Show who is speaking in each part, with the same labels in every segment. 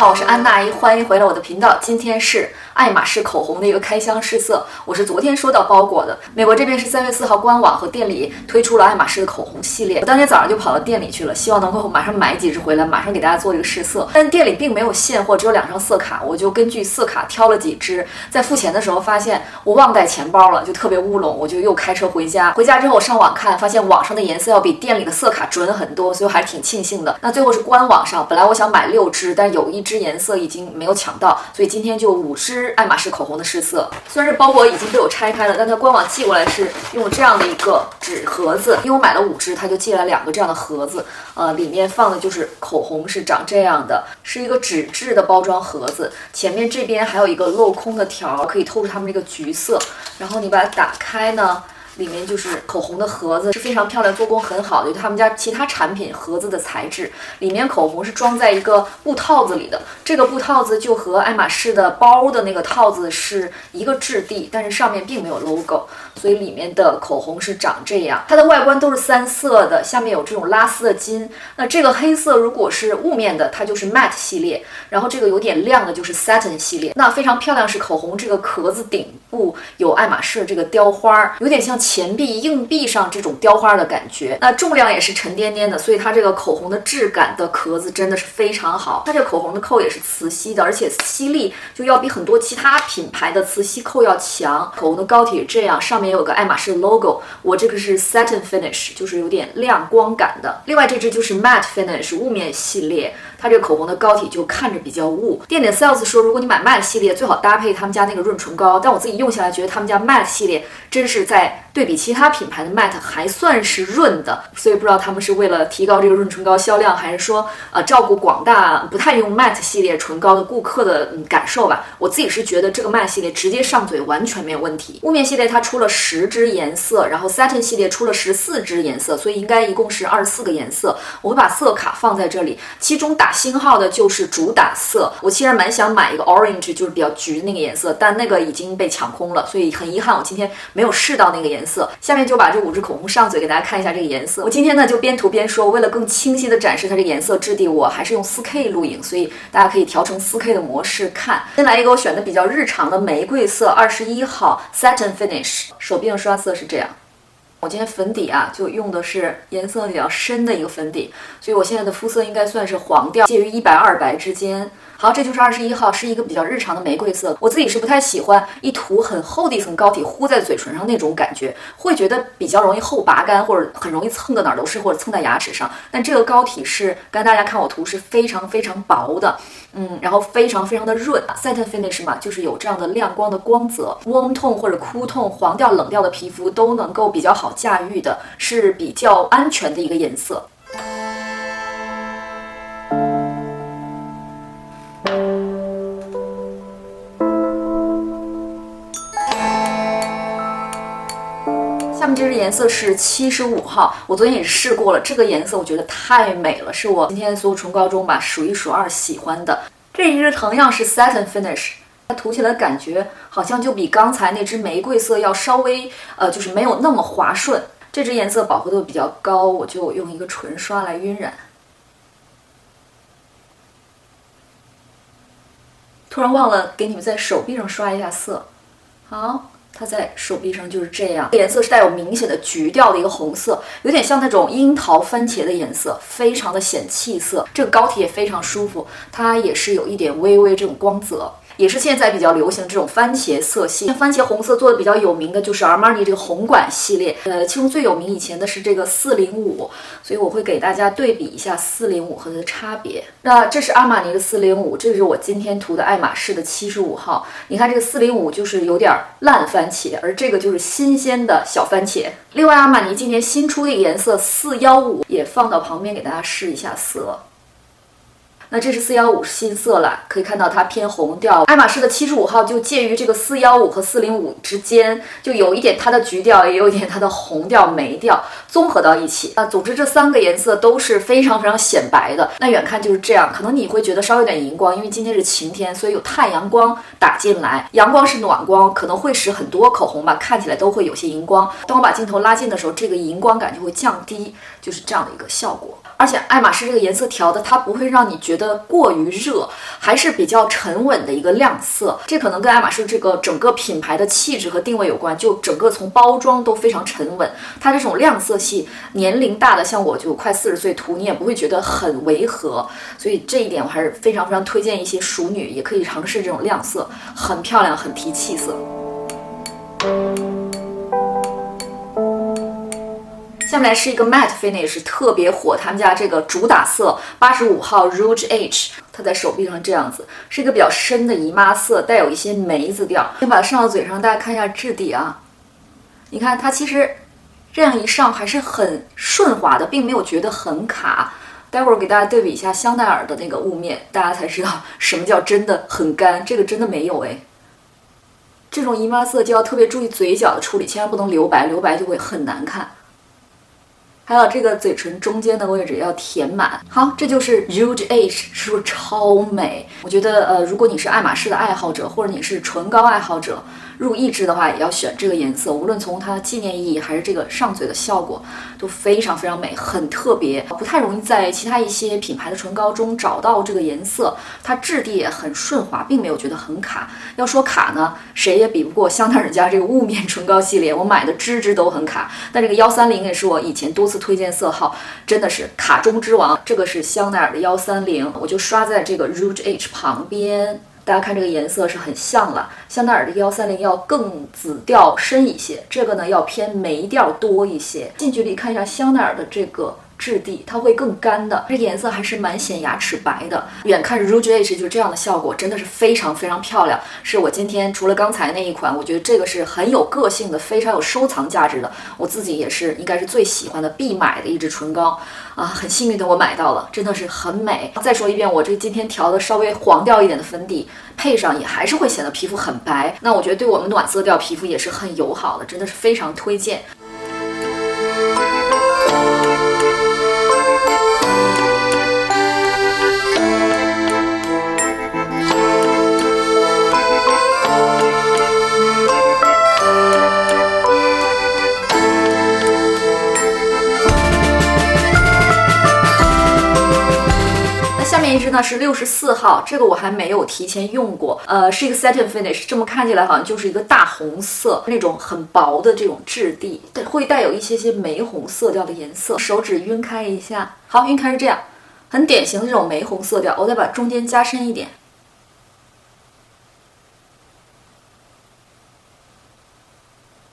Speaker 1: 好，我是安娜姨，欢迎回来我的频道。今天是爱马仕口红的一个开箱试色，我是昨天收到包裹的。美国这边是3月4号官网和店里推出了爱马仕的口红系列，我当天早上就跑到店里去了，希望能够马上买几支回来，马上给大家做这个试色。但店里并没有现货，只有2张色卡，我就根据色卡挑了几支。在付钱的时候发现我忘带钱包了，就特别乌龙，我就又开车回家。回家之后我上网看，发现网上的颜色要比店里的色卡准很多，所以我还挺庆幸的。那最后是官网上，本来我想买6支，但有1支颜色已经没有抢到，所以今天就5支爱马仕口红的试色。虽然这包裹已经被我拆开了，但它官网寄过来是用这样的一个纸盒子，因为我买了5支，它就寄来2个这样的盒子，里面放的就是口红，是长这样的，是一个纸质的包装盒子，前面这边还有一个镂空的条，可以透出它们这个橘色，然后你把它打开呢，里面就是口红的盒子，是非常漂亮，做工很好的，就他们家其他产品盒子的材质。里面口红是装在一个布套子里的，这个布套子就和爱马仕的包的那个套子是一个质地，但是上面并没有 logo， 所以里面的口红是长这样。它的外观都是3色的，下面有这种拉丝的金。那这个黑色如果是雾面的，它就是 matte 系列，然后这个有点亮的就是 satin 系列。那非常漂亮是口红这个壳子顶部有爱马仕这个雕花，有点像钱币、硬币上这种雕花的感觉。那重量也是沉甸甸的，所以它这个口红的质感的壳子真的是非常好。它这个口红的扣也是磁吸的，而且吸力就要比很多其他品牌的磁吸扣要强。口红的膏体是这样，上面有个爱马仕 logo， 我这个是 satin finish， 就是有点亮光感的。另外这支就是 matte finish 雾面系列，它这个口红的膏体就看着比较雾。店里的 sales 说，如果你买 matte 系列，最好搭配他们家那个润唇膏，但我自己用下来觉得他们家 matte 系列真是在对比其他品牌的 matte 还算是润的，所以不知道他们是为了提高这个润唇膏销量，还是说照顾广大不太用 matte 系列唇膏的顾客的感受吧。我自己是觉得这个 matte 系列直接上嘴完全没有问题。雾面系列它出了10支颜色，然后 satin 系列出了14支颜色，所以应该一共是24个颜色。我会把色卡放在这里，其中打星号的就是主打色。我其实蛮想买一个 orange， 就是比较橘的那个颜色，但那个已经被抢空了，所以很遗憾我今天没有试到那个颜色。下面就把这5支口红上嘴给大家看一下这个颜色。我今天呢就边涂边说，为了更清晰的展示它这个颜色质地，我还是用 4K 录影，所以大家可以调成 4K 的模式看。先来一个我选的比较日常的玫瑰色21号 satin finish， 手臂上刷色是这样。我今天粉底就用的是颜色比较深的一个粉底，所以我现在的肤色应该算是黄调，介于100、200之间。好，这就是21号，是一个比较日常的玫瑰色。我自己是不太喜欢一涂很厚的一层膏体糊在嘴唇上那种感觉，会觉得比较容易后拔干，或者很容易蹭到哪儿都是，或者蹭在牙齿上。但这个膏体是，刚才大家看我涂是非常非常薄的，然后非常非常的润。satin finish 嘛，就是有这样的亮光的光泽，warm tone 或者cool tone、黄调、冷调的皮肤都能够比较好驾驭的，是比较安全的一个颜色。下面这支颜色是75号，我昨天也试过了，这个颜色我觉得太美了，是我今天所有唇膏中吧数1数2喜欢的。这一支同样是 satin finish， 它涂起来感觉好像就比刚才那支玫瑰色要稍微就是没有那么滑顺。这支颜色饱和度比较高，我就用一个唇刷来晕染。突然忘了给你们在手臂上刷一下色，好。它在手臂上就是这样，颜色是带有明显的橘调的一个红色，有点像那种樱桃番茄的颜色，非常的显气色。这个膏体也非常舒服，它也是有一点微微这种光泽，也是现在比较流行这种番茄色系。番茄红色做的比较有名的就是 Armani 这个红管系列，其中最有名以前的是这个405，所以我会给大家对比一下405和它的差别。那这是阿玛尼的405，这是我今天涂的爱马仕的75号。你看这个405就是有点烂番茄，而这个就是新鲜的小番茄。另外阿玛尼今年新出的颜色415也放到旁边给大家试一下色。那这是415新色了，可以看到它偏红调。爱马仕的75号就介于这个415和405之间，就有一点它的橘调，也有一点它的红调、梅调，综合到一起。总之这3个颜色都是非常非常显白的。那远看就是这样，可能你会觉得稍微有点荧光，因为今天是晴天，所以有太阳光打进来。阳光是暖光，可能会使很多口红吧看起来都会有些荧光。当我把镜头拉近的时候，这个荧光感就会降低，就是这样的一个效果。而且爱马仕这个颜色调的，它不会让你觉觉得过于热，还是比较沉稳的一个亮色。这可能跟爱马仕这个整个品牌的气质和定位有关，就整个从包装都非常沉稳。它这种亮色系，年龄大的像我就快40岁涂，你也不会觉得很违和。所以这一点我还是非常非常推荐一些熟女也可以尝试这种亮色，很漂亮，很提气色。下面来是一个 matte finish， 特别火，他们家这个主打色85号 Rouge H， 它在手臂上这样子，是一个比较深的姨妈色，带有一些梅子调。先把它上到嘴上，大家看一下质地啊，你看它其实这样一上还是很顺滑的，并没有觉得很卡。待会儿我给大家对比一下香奈儿的那个雾面，大家才知道什么叫真的很干，这个真的没有哎。这种姨妈色就要特别注意嘴角的处理，千万不能留白，留白就会很难看。还有这个嘴唇中间的位置要填满。好，这就是 Rouge H， 是不是超美？我觉得如果你是爱马仕的爱好者，或者你是唇膏爱好者，入一支的话也要选这个颜色，无论从它的纪念意义还是这个上嘴的效果都非常非常美，很特别，不太容易在其他一些品牌的唇膏中找到这个颜色。它质地也很顺滑，并没有觉得很卡。要说卡呢，谁也比不过香奈儿家这个雾面唇膏系列，我买的支支都很卡。但这个130也是我以前多次推荐色号，真的是卡中之王。这个是香奈儿的130，我就刷在这个 Rouge H 旁边。大家看这个颜色是很像了，香奈儿的130要更紫调深一些，这个呢要偏梅调多一些。近距离看一下香奈儿的这个质地，它会更干的，这个颜色还是蛮显牙齿白的。远看 Rouge H 就这样的效果，真的是非常非常漂亮。是我今天除了刚才那一款，我觉得这个是很有个性的，非常有收藏价值的。我自己也是应该是最喜欢的必买的一支唇膏啊，很幸运的我买到了，真的是很美。再说一遍，我这今天调的稍微黄调一点的粉底，配上也还是会显得皮肤很白。那我觉得对我们暖色调皮肤也是很友好的，真的是非常推荐。下面一支呢是64号，这个我还没有提前用过，是一个 satin finish， 这么看起来好像就是一个大红色，那种很薄的这种质地，会带有一些玫红色调的颜色。手指晕开一下，好，晕开是这样，很典型的这种玫红色调。我再把中间加深一点。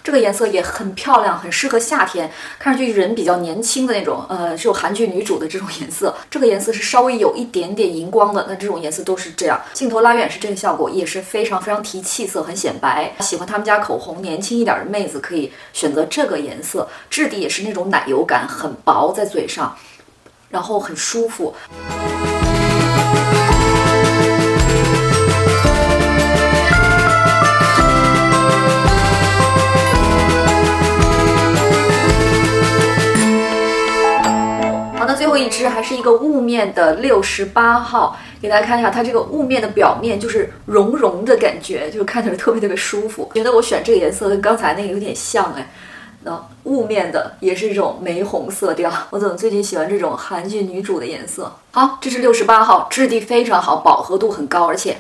Speaker 1: 这个颜色也很漂亮，很适合夏天，看上去人比较年轻的那种，是有韩剧女主的这种颜色。这个颜色是稍微有一点点荧光的，那这种颜色都是这样。镜头拉远是这个效果，也是非常非常提气色，很显白。喜欢他们家口红年轻一点的妹子可以选择这个颜色，质地也是那种奶油感，很薄在嘴上，然后很舒服。最后一支还是一个雾面的68号，给大家看一下，它这个雾面的表面就是绒绒的感觉，就是看起来特别特别舒服。觉得我选这个颜色跟刚才那个有点像哎。那雾面的也是这种玫红色调，我怎么最近喜欢这种韩剧女主的颜色？好，这是68号，质地非常好，饱和度很高，而且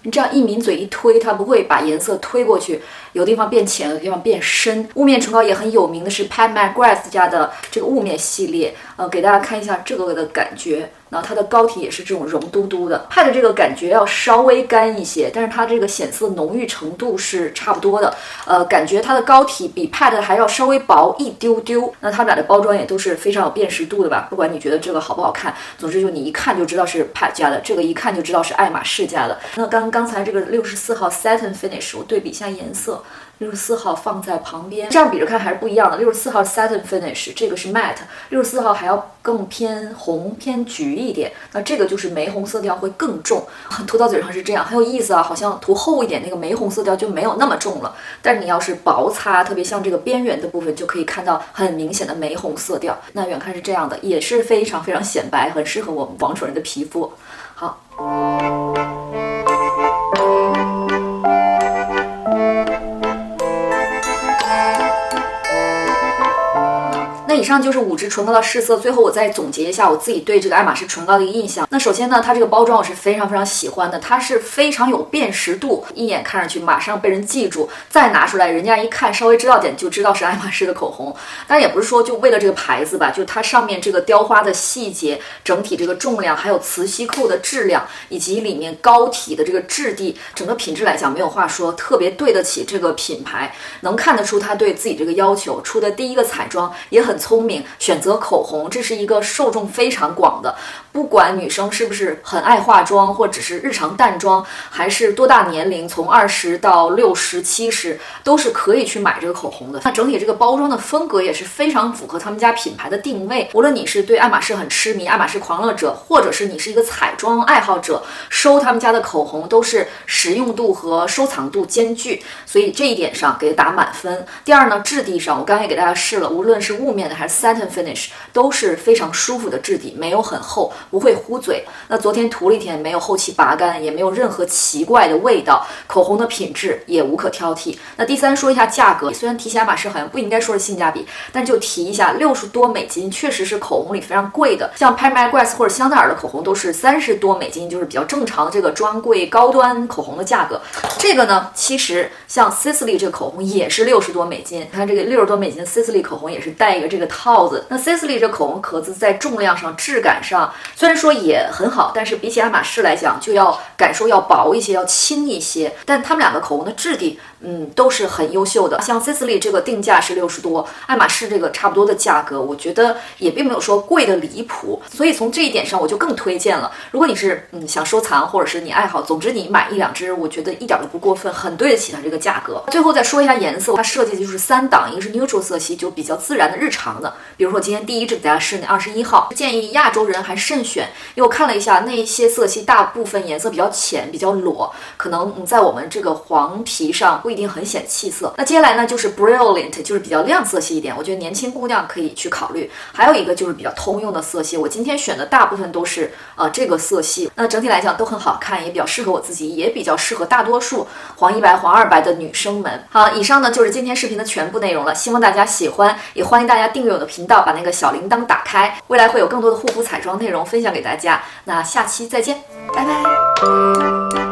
Speaker 1: 你这样一抿嘴一推，它不会把颜色推过去，有地方变浅，有地方变深。雾面唇膏也很有名的是 Pat McGrath 家的这个雾面系列，给大家看一下这个的感觉。然后它的膏体也是这种绒嘟嘟的，Pat 这个感觉要稍微干一些，但是它这个显色浓郁程度是差不多的。感觉它的膏体比 Pat 还要稍微薄一丢丢。那他们俩的包装也都是非常有辨识度的吧？不管你觉得这个好不好看，总之就你一看就知道是 Pat 家的，这个一看就知道是爱马仕家的。那刚才这个64号 Satin Finish， 我对比一下颜色。64号放在旁边，这样比着看还是不一样的。64号 Satin Finish， 这个是 Matte，64号还要更偏红偏橘一点，那这个就是玫红色调会更重，涂到嘴上是这样，很有意思啊，好像涂厚一点那个玫红色调就没有那么重了，但是你要是薄擦，特别像这个边缘的部分，就可以看到很明显的玫红色调。那远看是这样的，也是非常非常显白，很适合我们黄种人的皮肤。好。那以上就是5支唇膏的试色，最后我再总结一下我自己对这个爱马仕唇膏的一个印象。那首先呢，它这个包装我是非常喜欢的，它是非常有辨识度，一眼看上去马上被人记住，再拿出来人家一看稍微知道点就知道是爱马仕的口红。当然也不是说就为了这个牌子吧，就它上面这个雕花的细节，整体这个重量，还有磁吸扣的质量，以及里面膏体的这个质地，整个品质来讲没有话说，特别对得起这个品牌，能看得出它对自己这个要求。出的第一个彩妆也很聪明，选择口红，这是一个受众非常广的，不管女生是不是很爱化妆，或者是日常淡妆，还是多大年龄，从20到60、70，都是可以去买这个口红的。那整体这个包装的风格也是非常符合他们家品牌的定位。无论你是对爱马仕很痴迷，爱马仕狂热者，或者是你是一个彩妆爱好者，收他们家的口红都是实用度和收藏度兼具，所以这一点上给打满分。第二呢，质地上我刚才也给大家试了，无论是雾面的还是 satin finish， 都是非常舒服的质地，没有很厚，不会糊嘴。那昨天涂了一天，没有后期拔干，也没有任何奇怪的味道，口红的品质也无可挑剔。那第三说一下价格，虽然提起爱马仕好像不应该说是性价比，但就提一下，60多美金确实是口红里非常贵的，像 Pat McGrath 或者香奈儿的口红都是30多美金，就是比较正常的这个专柜高端口红的价格。这个呢，其实像 Sisley 这个口红也是60多美金，你看这个60多美金的 Sisley 口红也是带一个这个套子。那 Sisley 这口红壳子在重量上、质感上虽然说也很好，但是比起爱马仕来讲，就要感受要薄一些，要轻一些。但他们两个口红的质地，都是很优秀的。像 Sisley 这个定价是60多，爱马仕这个差不多的价格，我觉得也并没有说贵的离谱。所以从这一点上，我就更推荐了。如果你是想收藏，或者是你爱好，总之你买1、2支，我觉得一点都不过分，很对得起它这个价格。最后再说一下颜色，它设计的就是3档，一个是 neutral 色系，就比较自然的日常的。比如说今天第1支给大家试那21号，建议亚洲人还慎选，因为我看了一下那些色系，大部分颜色比较浅，比较裸，可能在我们这个黄皮上不一定很显气色。那接下来呢，就是 brilliant， 就是比较亮色系一点，我觉得年轻姑娘可以去考虑。还有一个就是比较通用的色系，我今天选的大部分都是这个色系，那整体来讲都很好看，也比较适合我自己，也比较适合大多数黄1白、黄2白的女生们。好，以上呢就是今天视频的全部内容了，希望大家喜欢，也欢迎大家订阅我的频道，把那个小铃铛打开，未来会有更多的护肤彩妆内容分享给大家。那下期再见，拜拜。